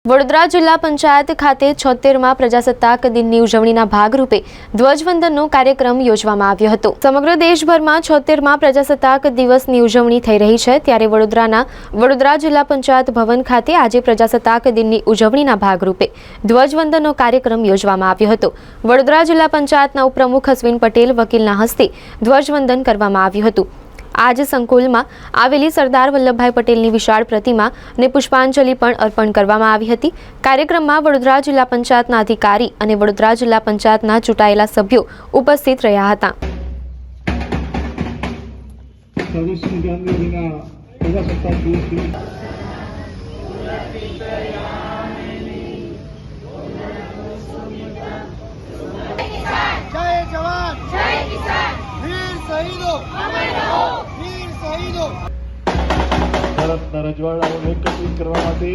વડોદરા જિલ્લા પંચાયત ખાતે 76મા પ્રજાસત્તાક દિનની ઉજવણીના ભાગરૂપે ધ્વજવંદનનો કાર્યક્રમ યોજવામાં આવ્યો હતો। સમગ્ર દેશભરમાં 76મા પ્રજાસત્તાક દિવસની ઉજવણી થઈ રહી છે, ત્યારે વડોદરા જિલ્લા પંચાયત ભવન ખાતે આજે પ્રજાસત્તાક દિનની ઉજવણીના ભાગરૂપે ધ્વજવંદનનો કાર્યક્રમ યોજવામાં આવ્યો હતો। વડોદરા જિલ્લા પંચાયતના ઉપપ્રમુખ અશ્વિન પટેલ વકીલના હસ્તે ધ્વજવંદન કરવામાં આવ્યું હતું। आज संकुलમાં આવેલી સરદાર વલ્લભભાઈ પટેલની વિશાળ પ્રતિમાને પુષ્પાંજલિ પણ અર્પણ કરવામાં આવી હતી। કાર્યક્રમમાં વડોદરા જિલ્લા પંચાયતના અધિકારી અને વડોદરા જિલ્લા પંચાયતના ચૂંટાયેલા સભ્યો ઉપસ્થિત રહ્યા હતા। ભારતના રજવાડાઓને એકત્રિત કરવા માટે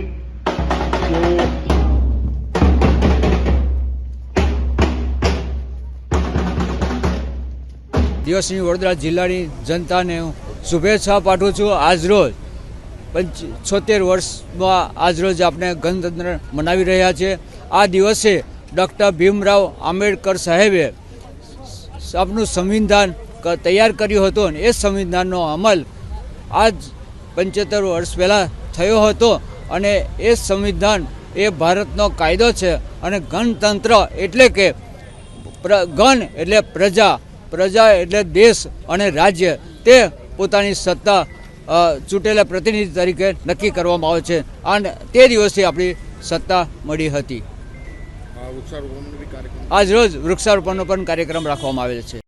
દિવસની વડોદરા જિલ્લાની જનતાને હું શુભેચ્છા પાઠવું છું। આજરોજ 76 વર્ષમાં આજરોજ આપણે ગણતંત્ર મનાવી રહ્યા છીએ। આ દિવસે ડૉક્ટર ભીમરાવ આંબેડકર સાહેબે આપનું સંવિધાન તૈયાર કર્યું હતું અને એ સંવિધાનનો અમલ આજ 75 વર્ષ પહેલાં થયો હતો અને એ સંવિધાન એ ભારતનો કાયદો છે અને ગણતંત્ર એટલે કે ગણ એટલે પ્રજા, પ્રજા એટલે દેશ અને રાજ્ય, તે પોતાની સત્તા ચૂંટેલા પ્રતિનિધિ તરીકે નક્કી કરવામાં આવે છે અને તે દિવસથી આપણી સત્તા મળી હતી। આજરોજ વૃક્ષારોપણનો પણ કાર્યક્રમ રાખવામાં આવેલ છે।